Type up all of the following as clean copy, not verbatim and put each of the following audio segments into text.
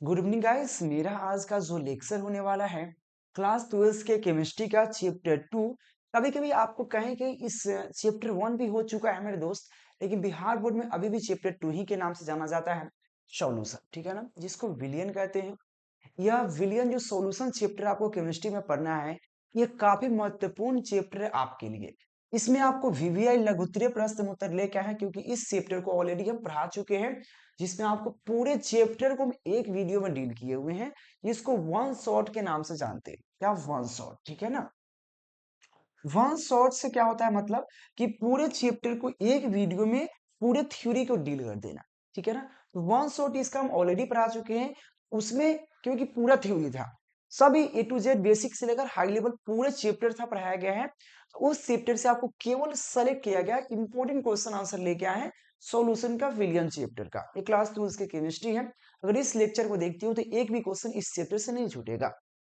Good evening guys. मेरा आज का जो लेक्चर होने वाला है क्लास 12 के केमिस्ट्री का चैप्टर 2। कभी कभी आपको कहें कि इस चैप्टर 1 भी हो चुका है मेरे दोस्त, लेकिन बिहार बोर्ड में अभी भी चैप्टर 2 ही के नाम से जाना जाता है। सॉल्यूशन, ठीक है ना, जिसको विलियन कहते हैं। यह विलियन जो सॉल्यूशन चैप्टर आपको केमिस्ट्री में पढ़ना है, ये काफी महत्वपूर्ण चैप्टर है आपके लिए। इसमें आपको वीवीआई लघुत्तरीय प्रश्न उत्तर लेके आए हैं, क्योंकि इस चैप्टर को ऑलरेडी हम पढ़ा चुके हैं, जिसमें आपको पूरे चैप्टर को हम एक वीडियो में डील किए हुए हैं, जिसको वन शॉट के नाम से जानते हैं। क्या वन शॉट, ठीक है ना। वन शॉट से क्या होता है, मतलब कि पूरे चैप्टर को एक वीडियो में पूरे थ्योरी को डील कर देना, ठीक है ना। तो वन शॉट इसका हम ऑलरेडी पढ़ा चुके हैं। उसमें क्योंकि पूरा थ्योरी था, सभी ए टू जेड बेसिक से लेकर हाई लेवल पूरे चैप्टर था पढ़ाया गया है। तो उस चैप्टर से आपको केवल सेलेक्ट किया गया इंपॉर्टेंट क्वेश्चन आंसर लेके आए हैं सॉल्यूशन का, विलियन चैप्टर का। ये क्लास 2 के केमिस्ट्री है। अगर इस लेक्चर को देखती हो तो एक भी क्वेश्चन इस चैप्टर से नहीं छूटेगा,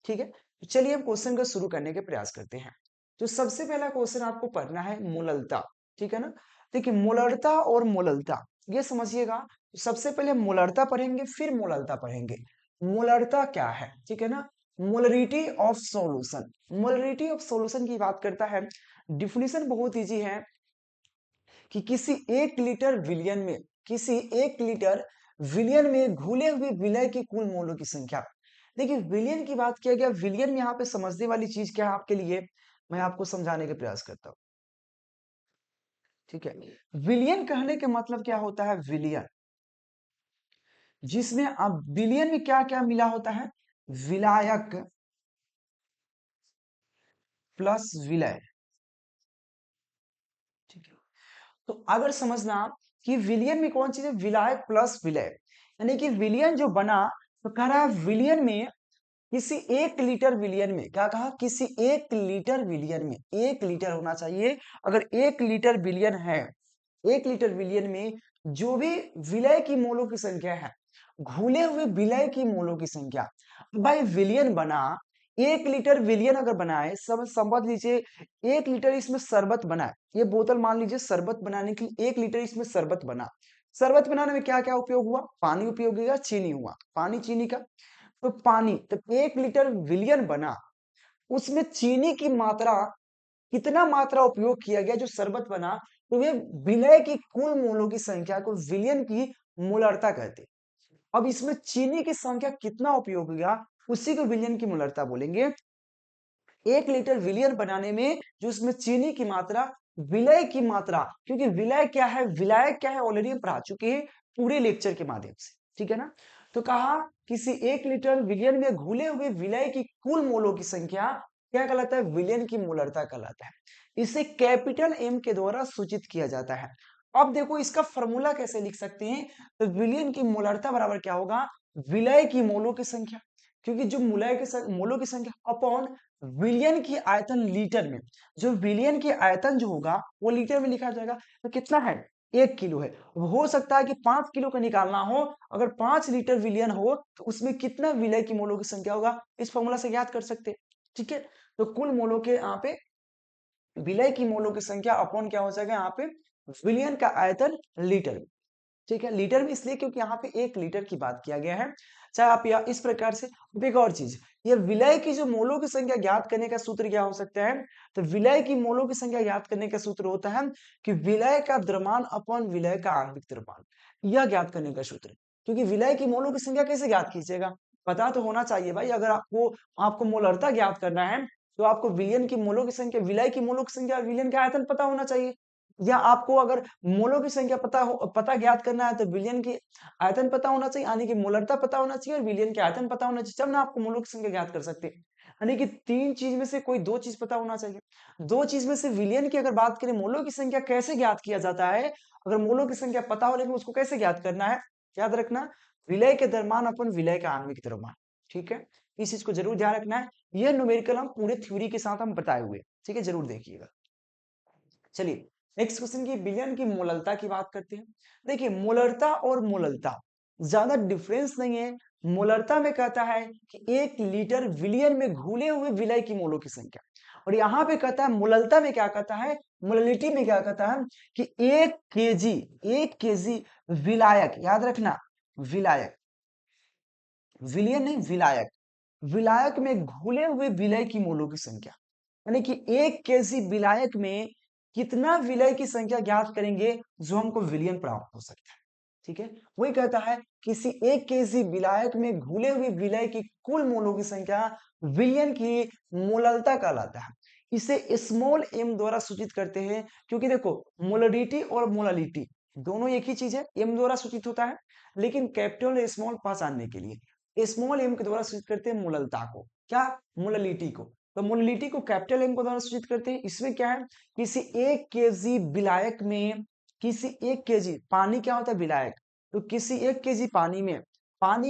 ठीक है। तो चलिए हम क्वेश्चन का शुरू करने के प्रयास करते हैं। तो सबसे पहला क्वेश्चन आपको पढ़ना है मोललता, ठीक है ना। देखिए मोलरता और मोललता ये समझिएगा। सबसे पहले मोलरता पढ़ेंगे, फिर मोललता पढ़ेंगे। मोलरता क्या है, ठीक है ना। Molarity of solution, molarity of solution की बात करता है। डिफिनीशन बहुत इजी है कि किसी एक लीटर विलियन में, किसी एक लीटर विलियन में घुले हुए विलय की कुल मोलों की संख्या। देखिए विलियन की बात किया गया, विलियन में यहाँ पे समझने वाली चीज क्या है आपके लिए, मैं आपको समझाने का प्रयास करता हूँ, ठीक है। विलियन कहने के मतलब क्या होता है, विलियन जिसमें अब विलियन में क्या क्या मिला होता है, विलायक प्लस विलय, ठीक है। तो अगर समझना कि विलियन में कौन चीज है, विलायक प्लस विलय, यानी कि विलियन जो बना, तो कह रहा है विलियन में किसी एक लीटर विलियन में, क्या कहा, किसी एक लीटर विलियन में, एक लीटर होना चाहिए। अगर एक लीटर विलियन है, एक लीटर विलियन में जो भी विलय की मोलों की संख्या है, घुले हुए विलय की मोलों की संख्या। भाई विलियन बना, एक लीटर विलियन अगर बनाए, सब समझ लीजिए, एक लीटर इसमें शरबत बनाए, ये बोतल मान लीजिए शरबत बनाने के लिए एक लीटर इसमें शरबत बना। शरबत बनाने में क्या क्या उपयोग हुआ, पानी उपयोग हुआ, चीनी हुआ, पानी चीनी का। तो पानी, तो एक लीटर विलियन बना, उसमें चीनी की मात्रा, कितना मात्रा उपयोग किया गया जो शरबत बना, तो वे विलय की कुल मोलों की संख्या को विलियन की मोलरता कहते हैं। अब इसमें चीनी की संख्या कितना उपयोग हुआ, उसी को विलियन की मोलरता बोलेंगे। एक लीटर विलियन बनाने में जो इसमें चीनी की मात्रा, विलय की मात्रा, क्योंकि विलय क्या है, विलायक क्या है, ऑलरेडी हम पढ़ा चुके हैं पूरे लेक्चर के माध्यम से, ठीक है ना। तो कहा किसी एक लीटर विलियन में घुले हुए विलय की कुल मोलों की संख्या क्या कहलाता है, विलियन की मोलरता कहलाता है। इसे कैपिटल एम के द्वारा सूचित किया जाता है। अब देखो इसका फॉर्मूला कैसे लिख सकते हैं, तो विलियन की मोलरता बराबर क्या होगा, विलय की मोलों की संख्या, क्योंकि जो मोलों की संख्या अपॉन विलियन की आयतन लीटर में, जो विलियन की आयतन जो होगा वो लीटर में लिखा जाएगा। तो कितना है, 1 किलो है। हो सकता है कि 5 किलो का निकालना हो, अगर 5 लीटर विलियन हो तो उसमें कितना विलय की मोलों की संख्या होगा, इस फॉर्मूला से याद कर सकते हैं, ठीक है। तो कुल मोलों के यहाँ पे विलय की मोलों की संख्या अपॉन क्या हो जाएगा, यहाँ पे विलियन का आयतन लीटर में, ठीक है। लीटर में इसलिए क्योंकि यहाँ पे 1 लीटर की बात किया गया है। चाहे आप या इस प्रकार से, एक और चीज, ये विलय की जो मोलों की संख्या ज्ञात करने का सूत्र क्या हो सकता है, तो विलय की मोलों की संख्या ज्ञात करने का सूत्र होता है कि विलय का द्रव्यमान अपॉन विलय का आणविक द्रव्यमान, यह ज्ञात करने का सूत्र। क्योंकि विलय की मोलों की संख्या कैसे ज्ञात कीजिएगा, पता तो होना चाहिए भाई। अगर आपको आपको मोलरता ज्ञात करना है, तो आपको विलियन की मोलों की संख्या, विलय की मोलों की संख्या, विलियन का आयतन पता होना चाहिए। या आपको अगर मोलों की संख्या पता ज्ञात करना है, तो विलियन की आयतन पता होना चाहिए, यानी कि मोलरता पता होना चाहिए और विलियन के आयतन पता होना चाहिए, जब ना आपको मोलों की संख्या ज्ञात कर सकते हैं। यानी कि 3 चीज में से कोई 2 चीज पता होना चाहिए। 2 चीज में से विलियन की अगर बात करें, मोलों की संख्या कैसे ज्ञात किया जाता है, अगर मोलों की संख्या पता हो लेकिन उसको कैसे ज्ञात करना है, याद रखना, विलय के द्रव्यमान अपन विलय का आणविक द्रव्यमान, ठीक है। इस चीज को जरूर ध्यान रखना है। यह न्यूमेरिकल हम पूरे थ्योरी के साथ हम बताए हुए, ठीक है, जरूर देखिएगा। चलिए नेक्स्ट क्वेश्चन की, विलियन की मोललता की बात करते हैं। देखिए मोलरता और मोललता ज्यादा डिफरेंस नहीं है। मोलरता में कहता है कि 1 लीटर विलियन में घुले हुए विलय की मोलों की संख्या, और यहाँ पे कहता है मोललता में क्या कहता है, मोललिटी में क्या कहता है कि 1 केजी, 1 केजी विलायक, याद रखना, विलायक, विलयन नहीं, विलायक। विलायक में घुले हुए विलय की मोलों की संख्या, यानी कि 1 केजी विलायक में कितना विलय की संख्या ज्ञात करेंगे जो हमको विलयन प्राप्त हो सकता है। ठीक है, वही कहता है किसी 1 केजी विलायक में घुले हुए विलय की कुल मोलों की संख्या विलयन की मोललता कहलाता है। इसे स्मॉल एम द्वारा सूचित करते हैं, क्योंकि देखो मोलरिटी और मोलालिटी दोनों एक ही चीज है, एम द्वारा सूचित होता है, लेकिन कैपिटल और स्मॉल पहचानने के लिए स्मॉल एम के द्वारा सूचित करते हैं मोललता को, क्या, मोललिटी को। तो मोललिटी को कैपिटल एम के द्वारा सूचित करते हैं। इसमें क्या है, किसी 1 केजी विलायक में, किसी 1 केजी पानी क्या होता है, विलायक, तो किसी 1 केजी पानी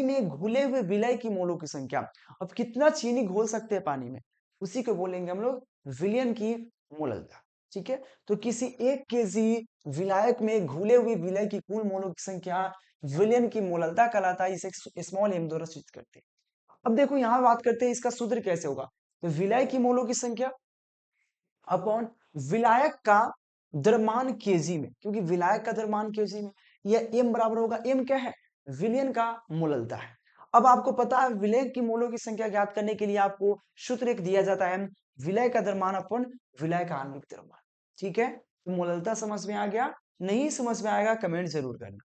में घुले हुए विलय की मोलों की संख्या। अब कितना चीनी घोल सकते हैं पानी में, उसी को बोलेंगे हम लोग विलयन की मोललता। ठीक है, तो किसी 1 केजी विलायक में घुले हुए विलय की कुल मोलों की संख्या विलयन की मोललता कहलाता है। इसे स्मॉल एम द्वारा सूचित करते हैं। अब देखो यहां बात करते हैं इसका सूत्र कैसे होगा, तो विलय की मोलों की संख्या अपॉन विलायक का द्रव्यमान केजी में, क्योंकि विलायक का द्रव्यमान केजी में, यह एम बराबर होगा, एम क्या है, विलयन का मोललता है। अब आपको पता है विलय की मोलों की संख्या ज्ञात करने के लिए आपको सूत्र एक दिया जाता है, विलय का द्रव्यमान अपन विलय का आणविक द्रव्यमान। ठीक है, तो मोललता समझ में आ गया, नहीं समझ में आएगा कमेंट जरूर करना।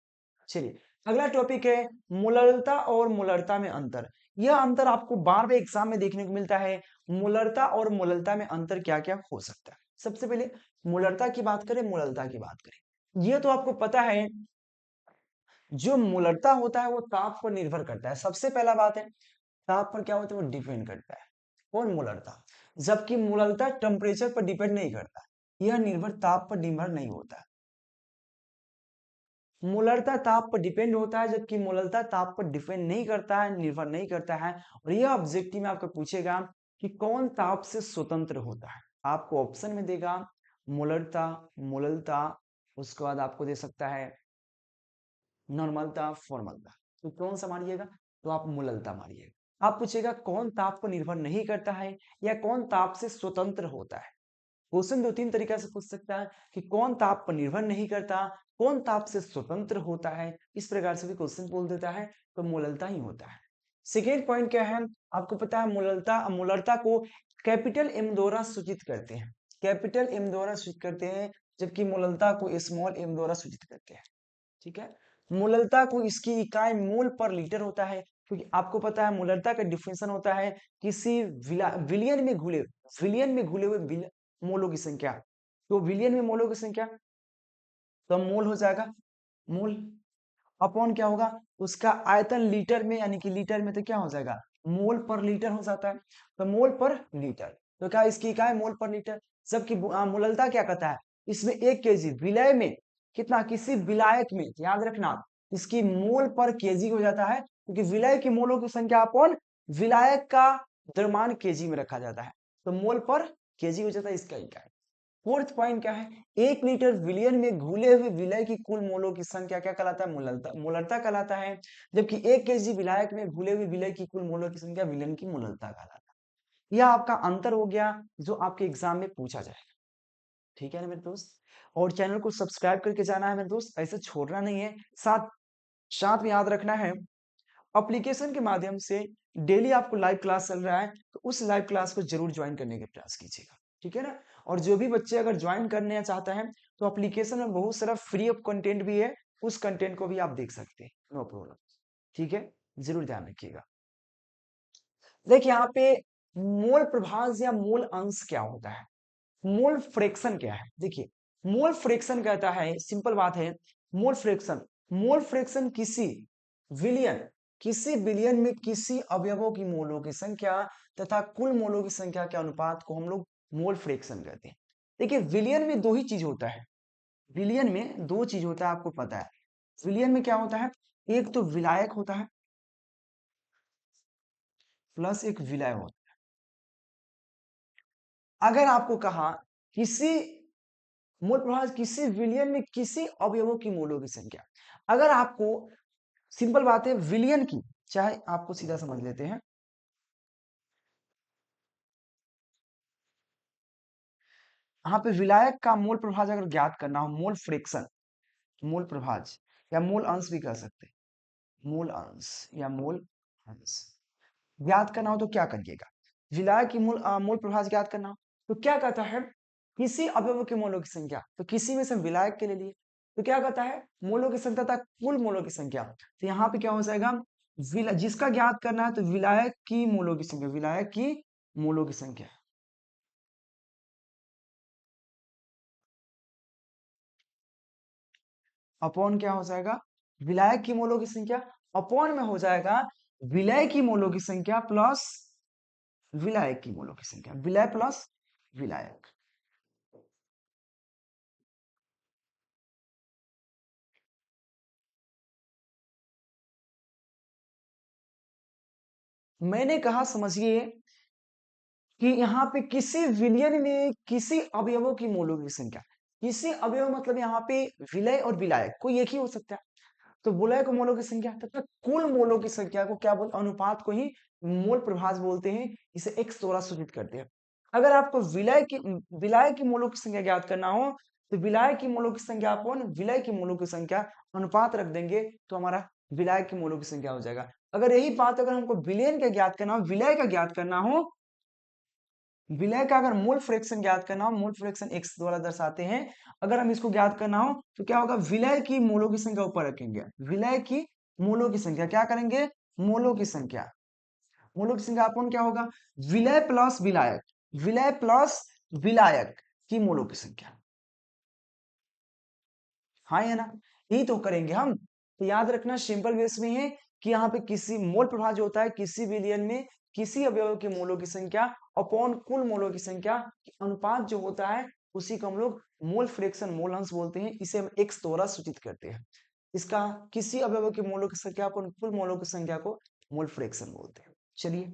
चलिए अगला टॉपिक है मोलरता और मोलरता में अंतर। यह अंतर आपको बार बार एग्जाम में देखने को मिलता है। मोलरता और मोलरता में अंतर क्या क्या हो सकता है। सबसे पहले मोलरता की बात करें, मोलरता की बात करें, यह तो आपको पता है जो मोलरता होता है वो ताप पर निर्भर करता है। सबसे पहला बात है ताप पर क्या होता है, वो डिपेंड करता है, कौन, मोलरता। जबकि मोलरता टेम्परेचर पर डिपेंड नहीं करता, यह निर्भर ताप पर निर्भर नहीं होता है। मोलरता ताप पर डिपेंड होता है, जबकि मोलरता ताप पर डिपेंड नहीं करता है, निर्भर नहीं करता है। और यह ऑब्जेक्टिव में आपको पूछेगा कि कौन ताप से स्वतंत्र होता है। आपको ऑप्शन में देगा मोलरता, मोललता, उसके बाद आपको दे सकता है नॉर्मलता, फॉर्मलता। तो कौन सा मारिएगा, तो आप मोललता मारिएगा। आप पूछेगा कौन ताप पर निर्भर नहीं करता है या कौन ताप से स्वतंत्र होता है। क्वेश्चन 2-3 तरीका से पूछ सकता है कि कौन ताप पर निर्भर नहीं करता, कौन ताप से स्वतंत्र होता है, इस प्रकार से भी क्वेश्चन बोल देता है, तो मोललता ही होता है। सेकेंड पॉइंट क्या है, आपको पता है मोललता, मोलरता को कैपिटल एम द्वारा सूचित करते हैं, कैपिटल एम द्वारा सूचित करते हैं, जबकि मोललता को स्मॉल एम द्वारा सूचित करते हैं। ठीक है, मोललता को इसकी इकाई मोल पर लीटर होता है, क्योंकि आपको पता है मोललता का डिफिनेशन होता है किसी विलियन में घुले, विलियन में घुले हुए मोलों की संख्या। तो विलियन में मोलों की संख्या, तो मोल हो जाएगा, मोल अपॉन क्या होगा, उसका आयतन लीटर में, यानी कि लीटर में तो क्या हो जाएगा, मोल पर लीटर हो जाता है, तो मोल पर लीटर, तो क्या इसकी इकाई मोल पर लीटर। जबकि मोललता क्या कहता है, इसमें 1 केजी विलय में कितना, किसी विलायक में, याद रखना इसकी मोल पर केजी हो जाता है, क्योंकि विलय की मोलों की संख्या अपॉन विलायक का द्रव्यमान केजी में रखा जाता है, तो मोल पर केजी हो जाता है इसका इकाई। फोर्थ पॉइंट क्या है, 1 लीटर विलियन में घुले हुए विलय की कुल मोलों की संख्या क्या कहलाता है, मोलरता, मोलरता कहलाता है। जबकि 1 केजी विलायक में घुले हुए विलय की कुल मोलों की संख्या विलयन की मोलरता कहलाता है। यह आपका अंतर हो गया जो आपके एग्जाम में पूछा जाएगा। ठीक है ना मेरे दोस्त, और चैनल को सब्सक्राइब करके जाना है मेरे दोस्त, ऐसे छोड़ना नहीं है। साथ साथ में याद रखना है एप्लीकेशन के माध्यम से डेली आपको लाइव क्लास चल रहा है, तो उस लाइव क्लास को जरूर ज्वाइन करने का प्रयास कीजिएगा। ठीक है ना, और जो भी बच्चे अगर ज्वाइन करना चाहता है तो एप्लीकेशन में बहुत सारा फ्री ऑफ कंटेंट भी है, उस कंटेंट को भी आप देख सकते हैं, नो प्रॉब्लम। ठीक है, जरूर ध्यान रखिएगा। देखिए यहाँ पे मोल प्रभाज या मोल अंश क्या होता है, मोल फ्रैक्शन क्या है। देखिए मोल फ्रैक्शन कहता है, सिंपल बात है, मोल फ्रैक्शन, मोल फ्रैक्शन विलियन किसी विलियन में किसी अवयवों की मोलों की संख्या तथा कुल मोलों की संख्या के अनुपात को हम लोग मोल फ्रैक्शन कहते हैं। देखिए विलियन में दो ही चीज होता है, विलियन में दो चीज होता है, आपको पता है। विलियन में क्या होता है, एक तो विलायक होता है प्लस एक विलय होता है। अगर आपको कहा किसी मोल प्रभाव किसी विलियन में किसी अवयवों की मोलों की संख्या, अगर आपको सिंपल बात है विलियन की, चाहे आपको सीधा समझ लेते हैं, यहाँ पे विलायक का मोल प्रभाज अगर ज्ञात करना हो, मोल फ्रैक्शन, मोल प्रभाज या मोल अंश भी कह सकते हैं, मोल अंश या मोल ज्ञात करना हो तो क्या करिएगा, विलायक की मूल प्रभाज ज्ञात करना हो तो क्या कहता है, किसी अवयव के मोलों की संख्या, तो किसी में से विलायक के ले लिए तो क्या कहता है, मोलों की संख्या तथा कुल मोलों की संख्या, तो यहाँ पे क्या हो जाएगा, जिसका ज्ञात करना है तो विलायक की मोलों की संख्या, विलायक की मोलों की संख्या, अपॉन क्या हो जाएगा, विलायक की मोलों की संख्या, अपॉन में हो जाएगा विलय की मोलों की संख्या प्लस विलायक की मोलों की संख्या, विलय प्लस विलायक। मैंने कहा समझिए कि यहाँ पे किसी विलयन में किसी अवयवों की मोलों की संख्या, किसी अवयव मतलब यहाँ पे विलय और विलायक कोई एक ही हो सकता है, तो विलय को मोलों की संख्या तथा कुल मोलों की संख्या को क्या बोलते, अनुपात को ही मोल प्रभाज बोलते हैं, इसे x द्वारा सूचित करते हैं। अगर आपको विलय की मोलों की संख्या ज्ञात करना हो तो विलय की मोलों की संख्या अपन विलय की मोलों की संख्या अनुपात रख देंगे तो हमारा विलय की मोलों की संख्या हो जाएगा। अगर यही बात अगर हमको विलयन का ज्ञात करना हो, विलय का ज्ञात करना हो, विलय का अगर मोल फ्रैक्शन ज्ञात करना हो, मोल फ्रैक्शन x द्वारा दर्शाते हैं, अगर हम इसको ज्ञात करना हो तो क्या होगा, विलय की मोलों की संख्या ऊपर रखेंगे, विलय की मोलों की संख्या क्या करेंगे, मोलों की संख्या, मोलों की संख्या अपन क्या होगा, विलय प्लस विलायक, विलय प्लस विलायक की मोलों की संख्या, हाँ या ना, यही तो करेंगे हम। तो याद रखना सिंपल वेस में है कि यहाँ पे किसी मोल प्रभाव जो होता है किसी विलयन में किसी अवयव के मोलों की संख्या अपॉन कुल मोलों की संख्या अनुपात जो होता है उसी को हम लोग मोल फ्रैक्शन मोल अंश बोलते हैं, इसे हम एक्स द्वारा सूचित करते हैं। इसका किसी अवयव के मोलों की संख्या अपॉन कुल मोलों की संख्या को मोल फ्रैक्शन बोलते हैं। चलिए,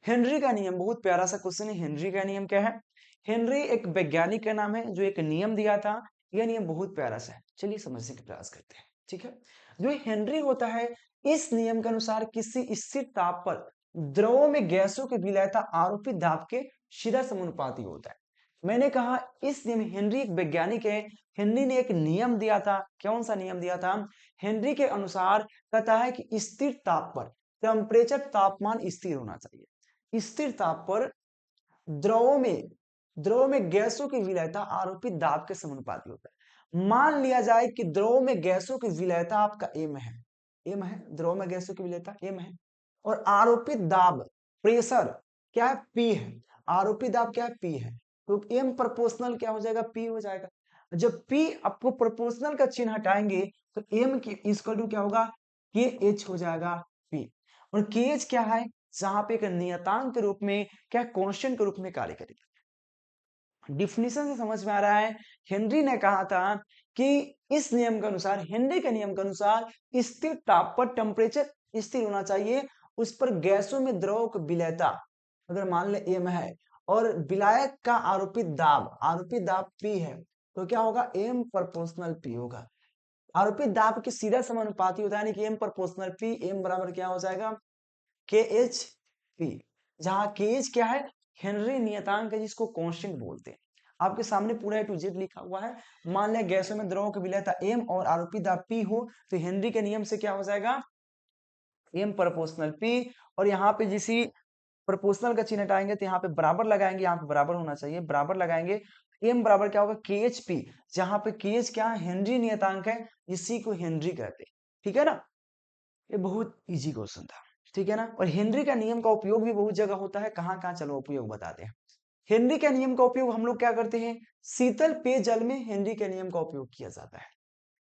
हेनरी का नियम, बहुत प्यारा सा क्वेश्चन है, हेनरी का नियम क्या है, हेनरी एक वैज्ञानिक का नाम है जो एक नियम दिया था, यह नियम बहुत प्यारा सा है, चलिए समझने का प्रयास करते हैं। ठीक है, जो हेनरी होता है इस नियम के अनुसार किसी स्थिर ताप पर द्रव में गैसों की विलयता आरोपित दाब के सीधा समानुपाती होता है। मैंने कहा इस नियम, हेनरी एक वैज्ञानिक है, हेनरी ने एक नियम दिया था, कौन सा नियम दिया था, हेनरी के अनुसार कहता है कि स्थिर ताप पर टेम्परेचर तापमान स्थिर होना चाहिए, स्थिर ताप पर द्रव में गैसों की विलयता आरोपित दाब के समानुपाती होता है। मान लिया जाए कि द्रव में गैसों की विलयता आपका एम है, एम है, द्रव में गैसों की विलयता एम है और आरोपित दाब प्रेशर क्या है, पी है, आरोपित दाब क्या है, पी है, तो एम प्रोपोर्शनल क्या हो जाएगा, पी हो जाएगा। जब पी आपको प्रोपोर्शनल का चिन्ह हटाएंगे तो एम की इक्वल टू क्या होगा, के एच हो जाएगा पी, और के एच क्या है, जहां पे एक नियतांक के रूप में क्या कांस्टेंट के रूप में कार्य करेगा। डिफिनीशन से समझ में आ रहा है, हेनरी ने कहा था कि इस नियम के अनुसार, हेनरी के नियम के अनुसार स्थिर ताप पर टेम्परेचर स्थिर होना चाहिए, उस पर गैसों में द्रव की विलयता अगर मान ले एम है और विलायक का आरोपित दाब पी है तो क्या होगा, एम प्रोपोर्शनल पी होगा। आरोपित दाब के सीधा समानुपाती होता है, यानी कि एम प्रोपोर्शनल पी, एम बराबर क्या हो जाएगा, के एच पी, जहां के एच क्या है, हेनरी नियतांक है जिसको कांस्टेंट बोलते हैं। आपके सामने पूरा ए टू जेड लिखा हुआ है। मान लिया गैसों में द्रवों की विलयता एम और आरोपित दाब पी हो तो हेनरी के नियम से क्या हो जाएगा, एम प्रोपोर्शनल पी, और यहाँ पे जिसी प्रोपोर्शनल का चिन्ह हटाएंगे तो यहाँ पे बराबर लगाएंगे, यहाँ पे बराबर होना चाहिए, बराबर लगाएंगे, एम बराबर क्या होगा, के एच पी, जहां पे के एच क्या है, हेनरी नियतांक है, इसी को हेनरी कहते हैं। ठीक है ना, ये बहुत इजी क्वेश्चन था। ठीक है ना, और हेनरी का नियम का उपयोग भी बहुत जगह होता है, कहाँ कहाँ चलो उपयोग बताते हैं। हेनरी का नियम का उपयोग हम लोग क्या करते हैं, शीतल पेयजल में हेनरी के नियम का उपयोग किया जाता है,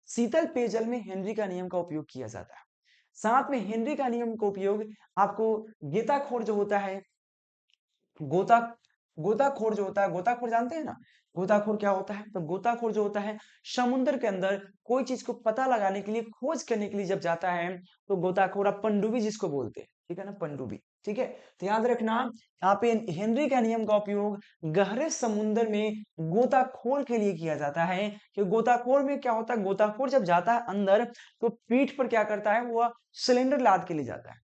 शीतल पेयजल में हेनरी का नियम का उपयोग किया जाता है। साथ में हेनरी का नियम का उपयोग आपको गोताखोर जो होता है, गोता गोताखोर जो होता है, गोताखोर जानते हैं ना, गोताखोर क्या होता है, तो गोताखोर जो होता है समुद्र के अंदर कोई चीज को पता लगाने के लिए, खोज करने के लिए जब जाता है तो गोताखोर, आप पनडुब्बी जिसको बोलते हैं, ठीक है ना, पनडुब्बी। ठीक है, तो याद रखना यहाँ पे हेनरी का नियम का उपयोग गहरे समुद्र में गोताखोर के लिए किया जाता है, कि गोताखोर में क्या होता है, गोताखोर जब जाता है अंदर तो पीठ पर क्या करता है, वो सिलेंडर लाद के लिए जाता है,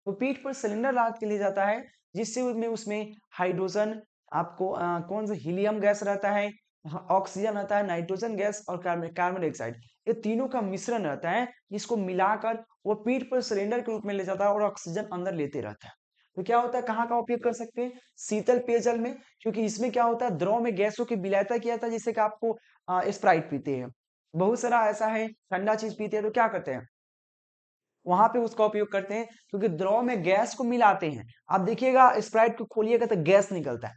वो पीठ पर सिलेंडर लाद के लिए जाता है, जिससे उसमें हाइड्रोजन, आपको कौन सा हीलियम गैस रहता है, ऑक्सीजन रहता है, नाइट्रोजन गैस और कार्बन डाइऑक्साइड, ये तीनों का मिश्रण रहता है, जिसको मिलाकर वो पीठ पर सिलेंडर के रूप में ले जाता है और ऑक्सीजन अंदर लेते रहता है। तो क्या होता है, कहाँ का उपयोग कर सकते हैं, शीतल पेयजल में, क्योंकि इसमें क्या होता है, द्रव में गैसों की विलायता किया था, जिससे कि आपको स्प्राइट पीते हैं, बहुत सारा ऐसा है ठंडा चीज पीते हैं, तो क्या करते हैं, वहां पे उसका उपयोग करते हैं, क्योंकि द्रव में गैस को मिलाते हैं। आप देखिएगा स्प्राइट को खोलिएगा तो गैस निकलता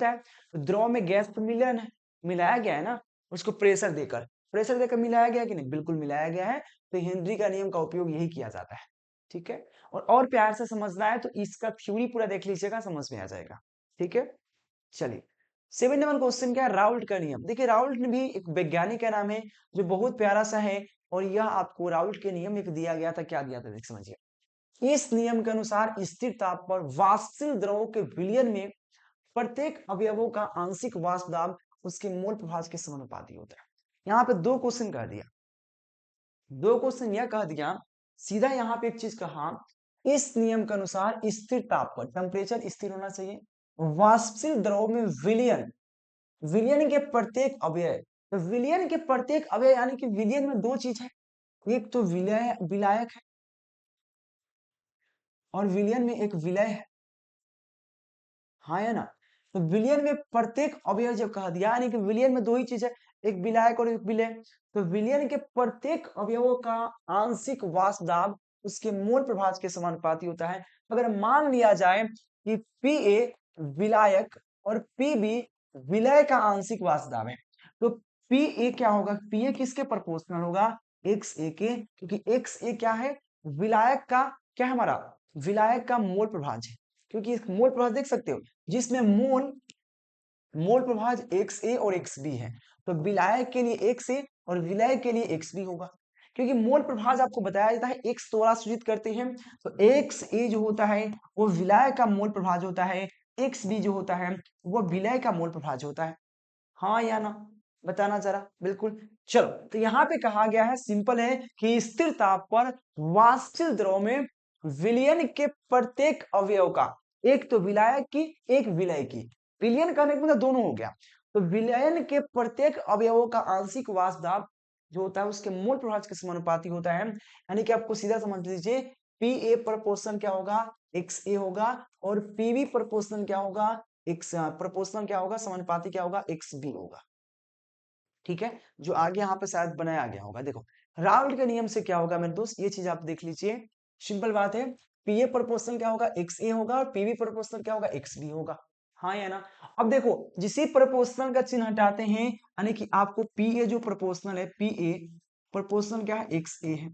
है, तो द्रव में गैस तो मिलन है, मिलाया गया है ना, उसको प्रेशर देकर मिलाया गया कि नहीं, बिल्कुल मिलाया गया है। तो हेनरी का नियम का उपयोग यही किया जाता है। ठीक है, और प्यार से समझना है तो इसका थ्योरी पूरा देख लीजिएगा, समझ में आ जाएगा। ठीक है, चलिए 7 नंबर क्वेश्चन क्या है, राउल्ट का नियम। देखिए राउल्ट ने भी एक वैज्ञानिक का नाम है, जो बहुत प्यारा सा है, और यह आपको राउल्ट के नियम एक दिया गया था, क्या दिया था, देख समझिए। इस नियम के अनुसार स्थिर ताप पर वाष्पशील द्रवों के विलयन में प्रत्येक अवयवों का आंशिक वाष्प दाब उसके मोल प्रभाव के समानुपाती होता है। यहाँ पे दो क्वेश्चन कह दिया, दो क्वेश्चन यह कह दिया, सीधा यहाँ पे एक चीज कहा, इस नियम के अनुसार स्थिर ताप पर टेम्परेचर स्थिर होना चाहिए, वाष्पशील द्रव में विलयन, विलयन के प्रत्येक अवयव, तो विलयन के प्रत्येक अवयव यानी कि विलयन में दो चीज है, एक तो विलय विलायक है, और विलयन में एक विलय है, हाँ या ना। तो विलयन में प्रत्येक अवयव जब कहा दिया, यानी कि विलयन में दो ही चीज है, एक विलायक और एक विलय, तो विलयन के प्रत्येक अवयवों का आंशिक वाष्प दाब उसके मोल प्रभाव के समानुपाती होता है। अगर मान लिया जाए कि पी ए विलायक और पी बी विलय का आंशिक वाष्प दाब है, तो पी ए क्या होगा, पी ए किसके प्रोपोर्शनल होगा, एक्स ए के, क्योंकि एक्स ए क्या है, विलायक का, क्या है हमारा, विलायक का मोल प्रभाव है, क्योंकि इस मोल प्रभाव देख सकते हो, जिसमें मोल मोल प्रभाव एक्स ए और एक्स बी है, तो विलायक के लिए एक्स ए और विलय के लिए एक्स बी होगा, क्योंकि मोल प्रभाव आपको बताया जाता है एक्स द्वारा सूचित करते हैं, तो एक्स ए जो होता है वो विलय का मोल प्रभाव होता है, एक्स बी जो होता है वो विलय का मोल प्रभाव होता है, हाँ या ना, बताना जरा, बिल्कुल। चलो, तो यहाँ पे कहा गया है, सिंपल है कि स्थिर ताप पर वाष्पशील द्रव में विलयन के प्रत्येक अवयव का, एक तो विलायक की एक विलय की, विलयन करने का मतलब दोनों हो गया, तो विलयन के प्रत्येक अवयवों का आंशिक वाष्प दाब जो होता है उसके मूल प्रभाव के समानुपाती होता है, यानी कि आपको सीधा समझ लीजिए, पी ए प्रोपोर्शन क्या होगा, एक्स ए होगा, और पी बी प्रोपोर्शन क्या होगा, एक्स प्रोपोर्शनल क्या होगा, समानुपाती क्या होगा, एक्स बी होगा। ठीक है, जो आगे यहाँ पे शायद बनाया गया होगा, देखो राउल्ट के नियम से क्या होगा मेरे दोस्त, ये चीज आप देख लीजिए, सिंपल बात है, पी ए प्रोपोर्शनल क्या होगा, एक्स ए होगा, और पीवी प्रोपोर्शनल क्या होगा, एक्स बी होगा, हाँ या ना। अब देखो जिस प्रोपोर्शनल का चिन्ह हटाते हैं, यानी कि आपको पी ए जो प्रोपोर्शनल है, पी ए प्रोपोर्शनल क्या है, एक्स ए है,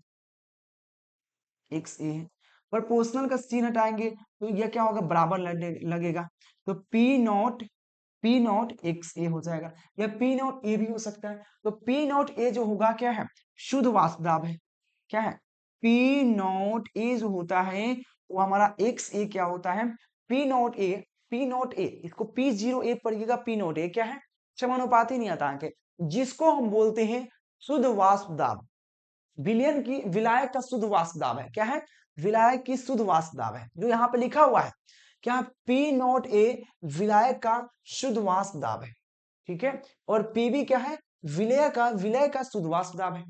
एक्स ए है, प्रोपोर्शनल का चिन्ह हटाएंगे तो यह क्या होगा, बराबर लगेगा, तो पी नॉट एक्स ए हो जाएगा, या पी नॉट ए भी हो सकता है, तो पी नॉट ए जो होगा क्या है, शुद्ध वाष्प दाब है, क्या है, पी नॉट ए जो होता है वो हमारा एक्स ए क्या होता है, P not a, P not a, इसको पी जीरो ए पढ़िएगा, पी नॉट ए क्या है, समानुपाती नहीं आता है, जिसको हम बोलते हैं शुद्ध वाष्प दाब, विलयन की विलायक का शुद्ध वाष्प दाब है, क्या है, विलायक की शुद्ध वाष्प दाब है, जो यहाँ पे लिखा हुआ है, क्या, पी नॉट ए विलायक का शुद्ध वाष्प दाब है, ठीक है, और पीबी क्या है, विलय का शुद्ध वाष्प दाब है।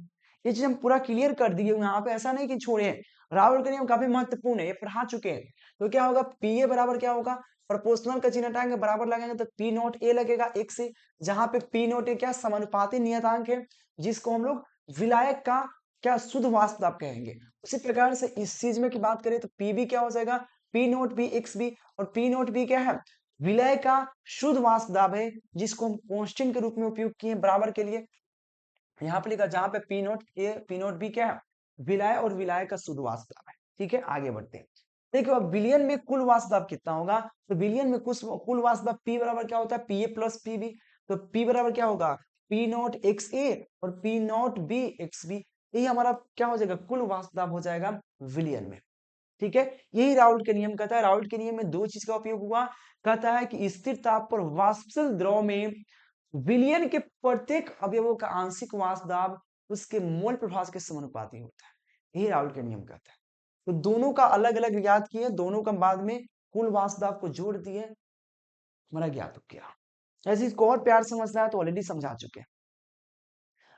ये चीज हम पूरा क्लियर कर दिए यहाँ पे, ऐसा नहीं कि छोड़े हैं, राहुल के नियम काफी महत्वपूर्ण है, ये पढ़ा चुके हैं। तो क्या होगा, पी ए बराबर क्या होगा, प्रोपोर्शनल का चिन्ह हटाएंगे, बराबर लगाएंगे तो पी नॉट ए लगेगा एक से, जहां पे पी नॉट ए क्या समानुपाती नियतांक है, जिसको हम लोग विलायक का क्या शुद्ध वाष्प दाब कहेंगे। उसी प्रकार से इस चीज में की बात करें तो पीबी क्या हो जाएगा, P naught B x B, और पी नोट बी क्या है, विलय का शुद्ध वाष्प दाब है, जिसको हम कांस्टेंट के रूप में उपयोग किए बराबर के लिए, यहाँ पे लिखा, जहां पे P naught A P naught B क्या है, विलय और विलय का शुद्ध वाष्प दाब है। ठीक है, आगे बढ़ते हैं, देखो अब विलयन में कुल वाष्प दाब कितना होगा, तो विलयन में कुल वाष्प दाब पी बराबर क्या होता है, P A plus P B, तो पी बराबर क्या होगा, पी नोट एक्स ए और P naught B x B, यही हमारा क्या हो जाएगा, कुल वाष्प दाब हो जाएगा विलयन में। ठीक है, यही राउल्ट के नियम कहता है, राउल्ट के नियम में दो चीज का उपयोग हुआ, कहता है कि स्थिर ताप पर वाष्पशील द्रव में विलयन के प्रत्येक अवयवों का आंशिक वाष्प दाब उसके मोल प्रभाव के समानुपाती होता है, यही राउल्ट के नियम कहता है। तो दोनों का अलग अलग याद किए, दोनों का बाद में कुल वाष्प दाब को जोड़ दिए, हमारा ज्ञात हो गया। ऐसे इसको और प्यार समझना है तो ऑलरेडी समझा चुके हैं।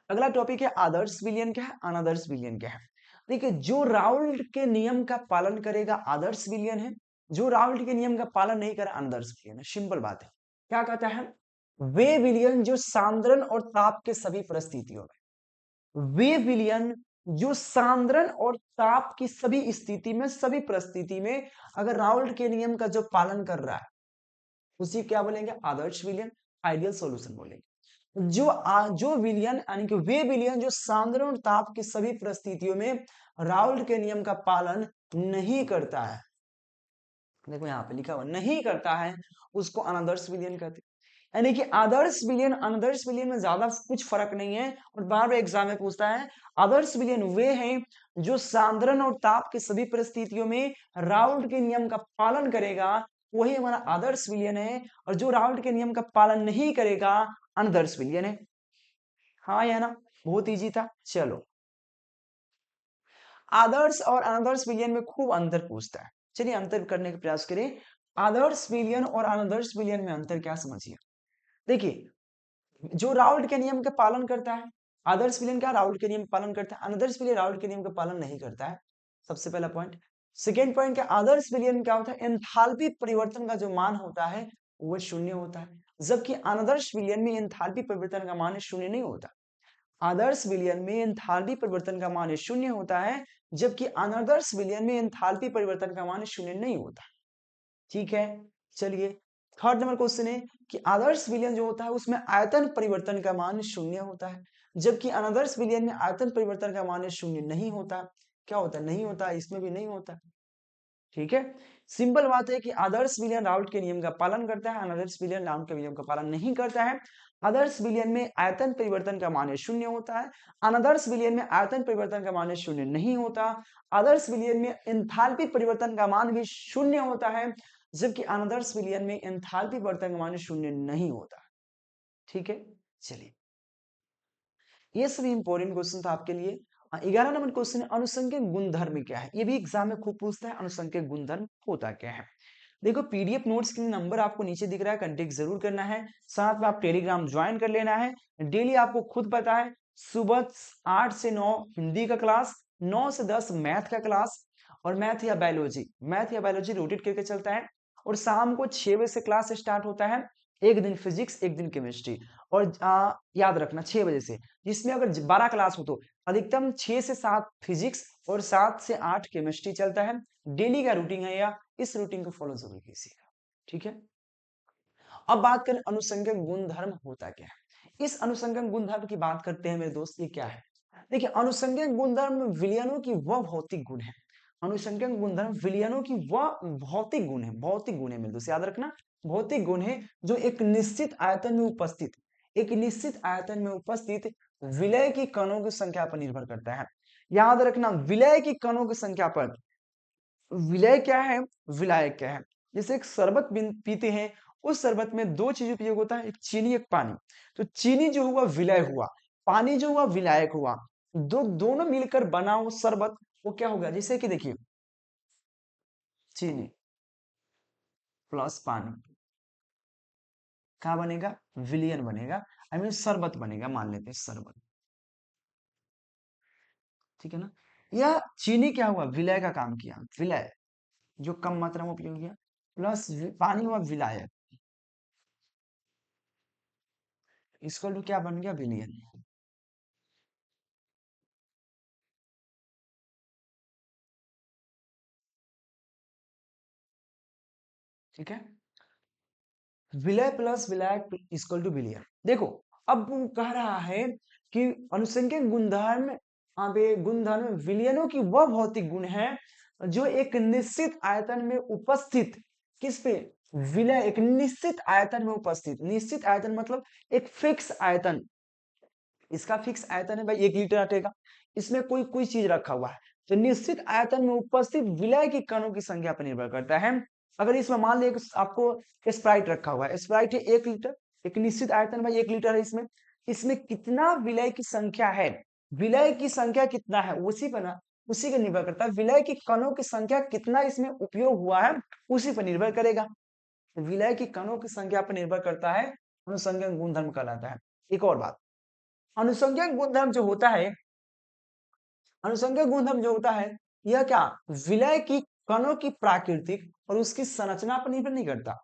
अगला टॉपिक है आदर्श विलयन क्या है, अनादर्श विलयन क्या है। देखिए जो राउल्ट के नियम का पालन करेगा आदर्श विलयन है, जो राउल्ट के नियम का पालन नहीं करे अनादर्श विलयन है। सिंपल बात है। क्या कहता है, वे विलयन जो सांद्रण और ताप के सभी परिस्थितियों में, वे विलयन जो सांद्रण और ताप की सभी स्थिति में, सभी परिस्थिति में अगर राउल्ट के नियम का जो पालन कर रहा है उसी क्या बोलेंगे, आदर्श विलयन, आइडियल सॉल्यूशन बोलेंगे। जो विलयन यानी कि वे विलयन जो सांद्रण और ताप की सभी परिस्थितियों में राउल्ट के नियम का पालन नहीं करता है, देखो यहाँ पे लिखा हुआ नहीं करता है, उसको अनादर्श विलयन कहते हैं। यानी कि आदर्श विलयन अनादर्श विलयन में ज्यादा कुछ फर्क नहीं है। और बार बार एग्जाम में पूछता है, आदर्श विलयन वे हैं जो सांद्रण और ताप की सभी परिस्थितियों में राउल्ट के नियम का पालन करेगा, वही हमारा आदर्श विलयन है। और जो राउल्ट के नियम का पालन नहीं करेगा अनादर्श विलयन है। हाँ या ना, बहुत इजी था। चलो, आदर्श और अनादर्श विलयन में खूब अंतर पूछता है, चलिए अंतर करने का प्रयास करें। आदर्श विलयन और अनादर्श विलयन में अंतर क्या समझिए। देखिए जो राउल्ट के नियम का पालन करता है, आदर्श विलयन क्या राउल्ट के नियम का पालन करता है, अनादर्श विलयन राउल्ट के नियम का पालन नहीं करता है। सबसे पहला पॉइंट। सेकेंड पॉइंट क्या, आदर्श विलयन क्या होता है, एंथैल्पी परिवर्तन का जो मान होता है वो शून्य होता है, जबकि अनादर्श विलयन में एंथैल्पी परिवर्तन का मान शून्य नहीं होता। आदर्श विलयन में एंथैल्पी परिवर्तन का मान शून्य होता है, जबकि अनादर्श विलयन में एंथैल्पी परिवर्तन का मान शून्य नहीं होता। ठीक है, चलिए थर्ड नंबर क्वेश्चन है कि आदर्श विलयन जो होता है उसमें आयतन परिवर्तन का मान शून्य होता है, जबकि अनादर्श विलयन में आयतन परिवर्तन का मान शून्य नहीं होता। क्या होता है, नहीं होता, इसमें भी नहीं होता। ठीक है, सिंपल बात है कि आदर्श विलयन राउल्ट के नियम का पालन करता है, अनादर्श विलयन राउल्ट के नियम का पालन नहीं करता है। आदर्श विलयन में आयतन परिवर्तन का मान शून्य होता है, अनादर्श विलयन में आयतन परिवर्तन का मान शून्य नहीं होता। आदर्श विलयन में एंथैल्पी परिवर्तन का मान भी शून्य होता है, जबकि अनादर्श विलयन में एंथैल्पी परिवर्तन का मान शून्य नहीं होता। ठीक है, चलिए ये सभी इंपॉर्टेंट क्वेश्चन था आपके लिए। 11 नंबर क्वेश्चन है अनुसंख्यक गुणधर्म क्या है। ये भी एग्जाम में खूब पूछता है, अनुसंख्यक गुणधर्म होता क्या है। देखो पीडीएफ नोट्स के नंबर आपको नीचे दिख रहा है, कंटेक्ट जरूर करना है, साथ में आप टेलीग्राम ज्वाइन कर लेना है। डेली आपको खुद पता है सुबह 8 से 9 हिंदी का क्लास, 9 से 10 मैथ का क्लास, और मैथ या बायोलॉजी रोटेट करके चलता है। और शाम को 6 बजे से क्लास स्टार्ट होता है, एक दिन फिजिक्स एक दिन केमिस्ट्री। और याद रखना 6 बजे से, जिसमें अगर 12 क्लास हो तो अधिकतम 6 से 7 फिजिक्स और 7 से 8 केमिस्ट्री चलता है। डेली का रूटीन है, या इस रूटीन को फॉलो जरूर कीजिएगा। ठीक है, अब बात करें अनुसंख्यक गुणधर्म होता क्या है। इस अनुसंख्यक गुणधर्म की बात करते हैं मेरे दोस्त, ये क्या है। देखिए अनुसंख्यक गुणधर्म विलयनों की वह भौतिक गुण है, अनुसंख्यक गुणधर्म विलयनों की वह भौतिक गुण है, भौतिक गुण है मेरे दोस्त याद रखना, भौतिक गुण है जो एक निश्चित आयतन में उपस्थित, एक निश्चित आयतन में उपस्थित विलय की कणों की संख्या पर निर्भर करता है। याद रखना विलय की कणों की संख्या पर, विलय क्या है, विलायक क्या है। जैसे एक शरबत पीते हैं, उस शरबत में दो चीज उपयोग होता है, एक चीनी एक पानी। तो चीनी जो हुआ विलय हुआ, पानी जो हुआ विलायक हुआ, दोनों मिलकर बना वो शरबत वो क्या होगा, जैसे कि देखिए चीनी प्लस पानी क्या बनेगा, विलियन बनेगा, आई मीन शरबत बनेगा, मान लेते हैं शरबत। ठीक है ना, यह चीनी क्या हुआ, विलय का काम किया, विलय जो कम मात्रा में उपयोग किया, प्लस पानी हुआ विलायक, इसको तो क्या बन गया, विलियन। ठीक है, विलय प्लस विलायक इक्वल टू विलियन। देखो अब वो कह रहा है कि अनुसंख्यक गुणधर्म, यहाँ पे गुणधर्म विलयनों की वह भौतिक गुण है जो एक निश्चित आयतन में उपस्थित, किस पे, विलय, एक निश्चित आयतन में उपस्थित, निश्चित आयतन मतलब एक फिक्स आयतन, इसका फिक्स आयतन है भाई 1 लीटर हटेगा, इसमें कोई कोई चीज रखा हुआ है, तो निश्चित आयतन में उपस्थित विलय की कणों की संख्या पर निर्भर करता है। अगर इसमें मान लिया आपको स्प्राइट रखा हुआ है, स्प्राइट है 1 लीटर, एक निश्चित आयतन भाई 1 लीटर है, इसमें इसमें कितना विलय की संख्या है, विलय की संख्या कितना है उसी पर ना, उसी का निर्भर करता है, विलय की कणों की संख्या कितना इसमें उपयोग हुआ है उसी पर निर्भर करेगा। विलय की कणों की संख्या पर निर्भर करता है, अनुसंख्यक गुणधर्म कहलाता है। एक और बात, अनुसंज्ञक गुणधर्म जो होता है, अनुसंज्ञक गुणधर्म जो होता है, यह क्या विलय की कणों की प्राकृतिक और उसकी संरचना पर निर्भर नहीं करता।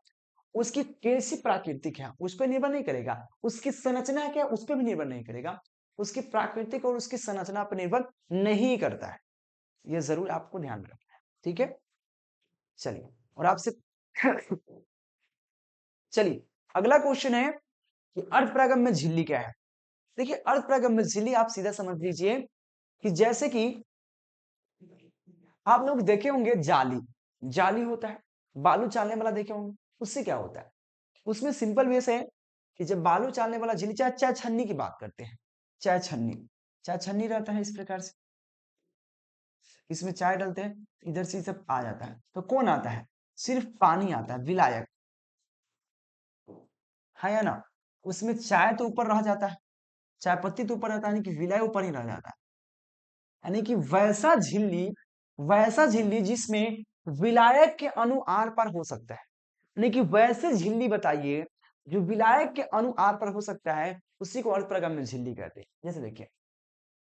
उसकी कैसी प्राकृतिक है उस पर निर्भर नहीं करेगा, उसकी संरचना क्या है उस पर भी निर्भर नहीं करेगा, उसकी प्राकृतिक और उसकी संरचना पर निर्भर नहीं करता है। यह जरूर आपको ध्यान रखना है, ठीक है। चलिए, और आपसे चलिए अगला क्वेश्चन है कि अर्धपरागम में झिल्ली क्या है। देखिए अर्धपरागम में झिल्ली आप सीधा समझ लीजिए कि जैसे कि आप लोग देखे होंगे जाली, जाली होता है, बालू चालने वाला देखे होंगे, उससे क्या होता है, उसमें सिंपल वे से है कि जब बालू चालने वाला झिल्ली, चाहे चाहे छन्नी की बात करते हैं, चाहे छन्नी, चाहे छन्नी रहता है इस प्रकार से, इसमें चाय डालते हैं, इधर से सब आ जाता है, तो कौन आता है, सिर्फ पानी आता है, विलायक है या ना। उसमें चाय तो ऊपर रह जाता है, चाय पत्ती तो ऊपर रहता है, यानी कि विलायक ऊपर ही रह जाता है, यानी कि वैसा झिल्ली, वैसा झिल्ली जिसमें विलायक के अणु आर पार हो सकता है, यानी कि वैसे झिल्ली बताइए जो विलायक के अणु आर पर हो सकता है, उसी को अर्धपरागम्य झिल्ली कहते हैं। जैसे देखिए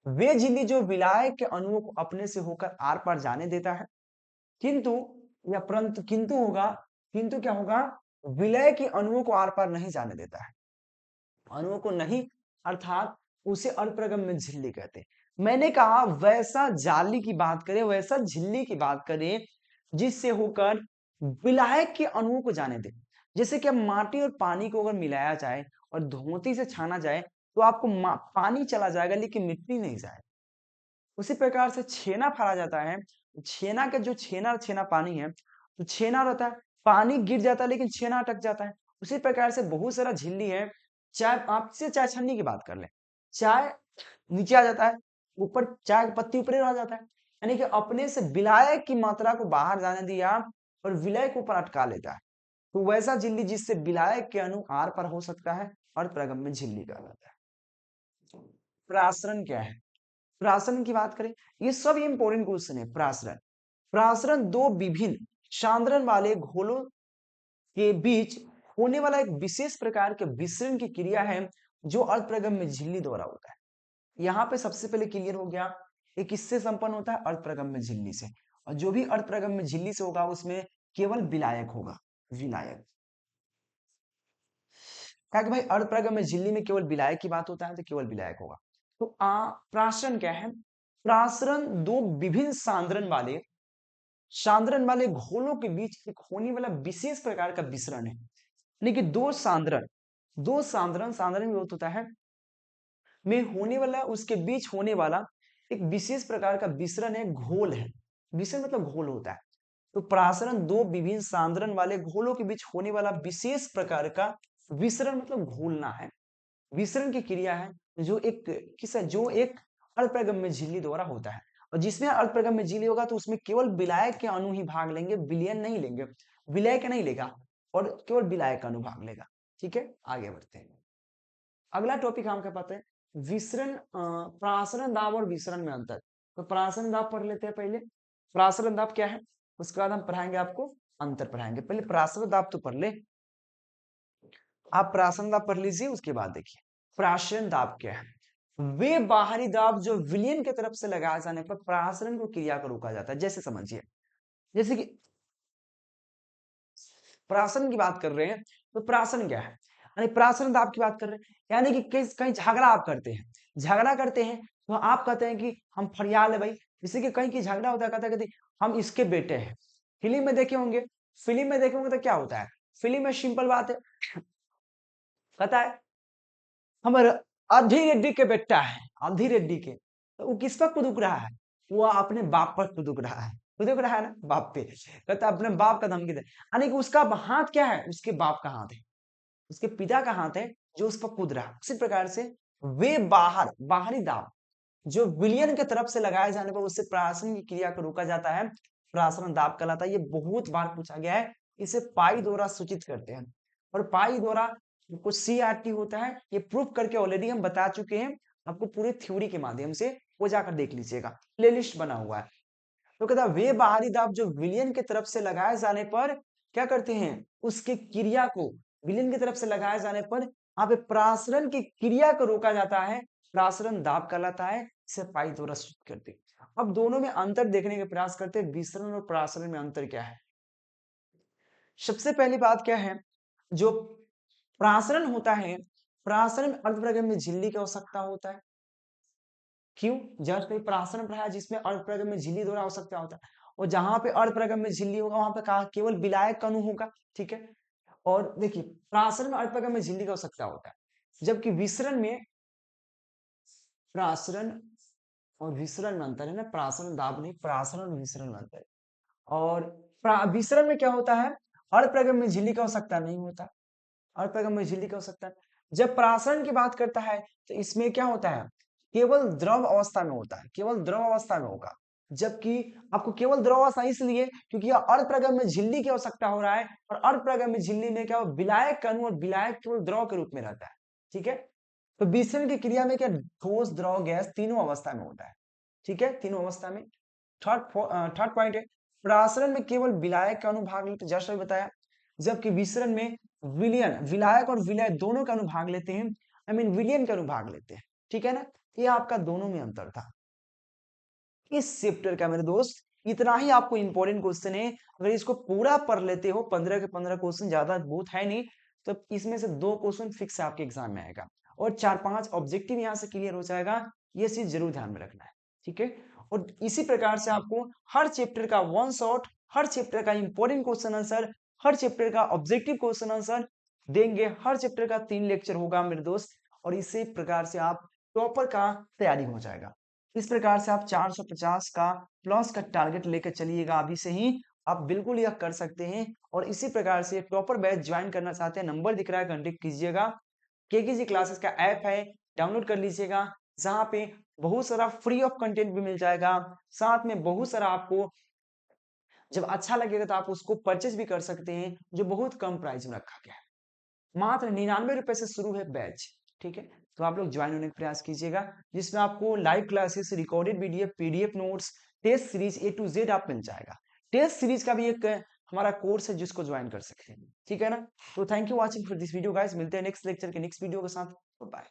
वे झिल्ली जो विलायक के अणुओं को अपने से होकर आर पार जाने देता है, किंतु या परंतु किंतु होगा, किंतु क्या होगा, विलय के अणुओं को आर पार नहीं जाने देता है, अणुओं को नहीं, अर्थात उसे अर्धपरागम्य झिल्ली कहते हैं। मैंने कहा वैसा जाली की बात करें, वैसा झिल्ली की बात करें जिससे होकर विलायक के अणुओं को जाने दे। जैसे कि अब माटी और पानी को अगर मिलाया जाए और धोती से छाना जाए तो आपको पानी चला जाएगा लेकिन मिट्टी नहीं जाएगी। उसी प्रकार से छेना फाड़ा जाता है, छेना का जो छेना छेना पानी है, तो छेना रहता है, पानी गिर जाता है लेकिन छेना अटक जाता है। उसी प्रकार से बहुत सारा झिल्ली है, चाय आपसे चाय छन्नी की बात कर ले, चाय नीचे आ जाता है, ऊपर चाय की पत्ती ऊपर रह जाता है, यानी कि अपने से विलायक की मात्रा को बाहर जाने दिया और विलय को ऊपर अटका लेता है। तो वैसा झिल्ली जिससे विलायक के अणु आर पर हो सकता है, अर्धपरागम्य झिल्ली कहलाता है। प्रासरण क्या है, प्रासरण की बात करें, ये सब इंपॉर्टेंट क्वेश्चन है। प्रासरण, प्रासरण दो विभिन्न सांद्रण वाले घोलों के बीच होने वाला एक विशेष प्रकार के विसरण की क्रिया है जो अर्धपरागम्य झिल्ली द्वारा होता है। यहाँ पे सबसे पहले क्लियर हो गया, ये किससे संपन्न होता है, अर्धपरागम्य झिल्ली से, और जो भी अर्धपरागम्य झिल्ली से होगा उसमें केवल विलायक होगा, विलायक। क्या कि भाई अर्धपरागम्य झिल्ली में केवल विलायक की बात होता है तो केवल विलायक होगा। तो प्रासरण क्या है, प्रासरण दो विभिन्न सांद्रण वाले घोलों के बीच एक होने वाला विशेष प्रकार का विसरण है, यानी कि दो सांद्रण, दो सांद्रण, सांद्रण में होता है में होने वाला, उसके बीच होने वाला एक विशेष प्रकार का विसरण है, घोल है, विसरण मतलब घोल होता है। तो प्रासरण दो विभिन्न सांद्रण वाले घोलों के बीच होने वाला विशेष प्रकार का विसरण मतलब घोलना है, विसरण की क्रिया है जो एक किस है, जो एक अर्धपरागम्य झिल्ली द्वारा होता है। और जिसमें अर्धपरागम्य झिल्ली होगा तो उसमें केवल विलायक के अणु ही भाग लेंगे, विलयन नहीं लेंगे, विलय के नहीं लेगा, और केवल विलायक का अणु भाग लेगा। ठीक है, आगे बढ़ते हैं। अगला टॉपिक हम क्या पाते हैं, विसरण, प्रासरण दाब और विसरण में अंतर। तो प्रासरण दाब पढ़ लेते हैं पहले, प्रासरण दाब क्या है, उसके बाद हम पढ़ाएंगे आपको अंतर पढ़ाएंगे। पहले प्रासरण दाब तो पढ़ ले, आप प्रासरण दाब पढ़ लीजिए, उसके बाद देखिए प्रासरण दाब क्या है। वे बाहरी दाब जो विलयन की तरफ से लगाए जाने पर प्रासरण को क्रिया को रोका जाता है। जैसे समझिए, जैसे कि प्रासरण की बात कर रहे हैं, तो प्रासरण क्या है, यानी प्रासरण दाब की बात कर रहे हैं, यानी कि कहीं झगड़ा आप करते हैं, झगड़ा करते हैं तो आप कहते हैं कि हम फरियाल है भाई, जैसे कि कहीं की झगड़ा होता है, कहते हम इसके बेटे हैं। फिल्म में देखे होंगे, फिल्म में देखे होंगे तो क्या होता है, फिल्म में सिंपल बात है, कहता है हमारे आधी रेड्डी के बेटा है, आधी रेड्डी के, तो वो किस पर कुदुक रहा है, वो अपने बाप पर कुदुक रहा है, कुदुक रहा है ना बाप पे, कहता अपने बाप का धमकी दे, यानी कि उसका हाथ क्या है, उसके बाप का हाथ है, उसके पिता का हाथ है जो उस पर कूद रहा है। उसी प्रकार से वे बाहरी दाब जो विलियन की तरफ से लगाए जाने पर उससे प्रासरण की क्रिया को रोका जाता है, प्रासरण दाब कहलाता है। ये बहुत बार पूछा गया है, इसे पाई द्वारा सूचित करते हैं, और पाई द्वारा कुछ CRT होता है, ये प्रूफ करके ऑलरेडी हम बता चुके हैं आपको पूरे थ्योरी के माध्यम से, वो जाकर देख लीजिएगा, प्लेलिस्ट बना हुआ है। तो कहता वे बाहरी दाब जो विलियन की तरफ से लगाए जाने पर क्या करते हैं, उसके क्रिया को विलियन की तरफ से लगाए जाने पर यहाँ पे प्रासरण की क्रिया को रोका जाता है, प्रासरण दाब कहलाता है, इसे पाई द्वारा सूचित करते हैं। अब दोनों में अंतर देखने का प्रयास करते हैं, विसरण और प्रासरण में अंतर क्या है। सबसे पहली बात क्या है, जो प्रासरण होता है, प्रासरण में अर्धप्रगम में झिल्ली की आवश्यकता होता है। क्यों? जस्ट कोई प्रासरण पढ़ाया जिसमें अर्धप्रगम में झिल्ली द्वारा आवश्यकता होता है, और जहां पे अर्धप्रगम में झिल्ली होगा वहां पे कहा केवल विलायक अणु होगा। ठीक है, और देखिए प्रासरण में अर्धप्रगम में झिल्ली का आवश्यकता होता है, जबकि विसरण में, प्रासरण और विसरण में अंतर है ना, प्रासरण दाब नहीं, प्रासरण और विसरण में अंतर है। और विसरण में क्या होता है, अर्धप्रगम में झिल्ली का आवश्यकता नहीं होता, अर्धप्रगम में झिल्ली का आवश्यकता है। जब प्रासरण की बात करता है तो इसमें क्या होता है, केवल द्रव अवस्था में होता है, केवल द्रव अवस्था में होगा। जबकि आपको केवल द्रव अवस्था इसलिए क्योंकि यह अर्धप्रगम में झिल्ली की आवश्यकता हो रहा है, और अर्धप्रगम में झिल्ली में क्या विलायक अणु, और विलायक केवल द्रव के रूप में रहता है। ठीक है, तो विसरण की क्रिया में क्या ठोस, द्रव, गैस तीनों अवस्था में होता है। ठीक है, तीनों अवस्था में। थर्ड पॉइंट है, प्रासरण में केवल विलायक का अनुभाग लेते, जैसा बताया, जबकि विसरण में विलयन, विलायक और विलय दोनों का अनुभाग लेते हैं, आई मीन विलयन का अनुभाग लेते हैं। ठीक है ना, ये आपका दोनों में अंतर था इस चैप्टर का मेरे दोस्त। इतना ही आपको इंपॉर्टेंट क्वेश्चन है, अगर इसको पूरा पढ़ लेते हो, 15 के 15 क्वेश्चन, ज्यादा बहुत है नहीं, तो इसमें से 2 क्वेश्चन फिक्स आपके एग्जाम में आएगा, और 4-5 ऑब्जेक्टिव यहाँ से क्लियर हो जाएगा। ये चीज जरूर ध्यान में रखना है। ठीक है, और इसी प्रकार से आपको हर चैप्टर का वन शॉट, हर चैप्टर का इंपॉर्टेंट क्वेश्चन आंसर, हर चैप्टर का ऑब्जेक्टिव क्वेश्चन आंसर देंगे। हर चैप्टर का 3 लेक्चर होगा मेरे दोस्त, और इसी प्रकार से आप टॉपर का तैयारी हो जाएगा। इस प्रकार से आप 450 का प्लस का टारगेट लेकर चलिएगा, अभी से ही आप बिल्कुल यह कर सकते हैं। और इसी प्रकार से टॉपर बैच ज्वाइन करना चाहते हैं, नंबर दिख रहा है, कांटेक्ट कीजिएगा। केकेजी क्लासेस का ऐप है, डाउनलोड कर लीजिएगा, जहां पे बहुत सारा फ्री ऑफ कंटेंट भी मिल जाएगा, साथ में बहुत सारा आपको जब अच्छा लगेगा तो आप उसको परचेज भी कर सकते हैं, जो बहुत कम प्राइस में रखा गया है, मात्र 99 रुपए से शुरू है बैच। ठीक है, तो आप लोग ज्वाइन होने का प्रयास कीजिएगा, जिसमें आपको live classes, recorded video, PDF notes, test series A to Z आप मिल जाएगा। टेस्ट सीरीज का भी एक हमारा कोर्स है जिसको ज्वाइन कर सकते हैं। ठीक है ना, तो thank you watching for this video guys, मिलते हैं नेक्स्ट लेक्चर के नेक्स्ट वीडियो के साथ। बाय।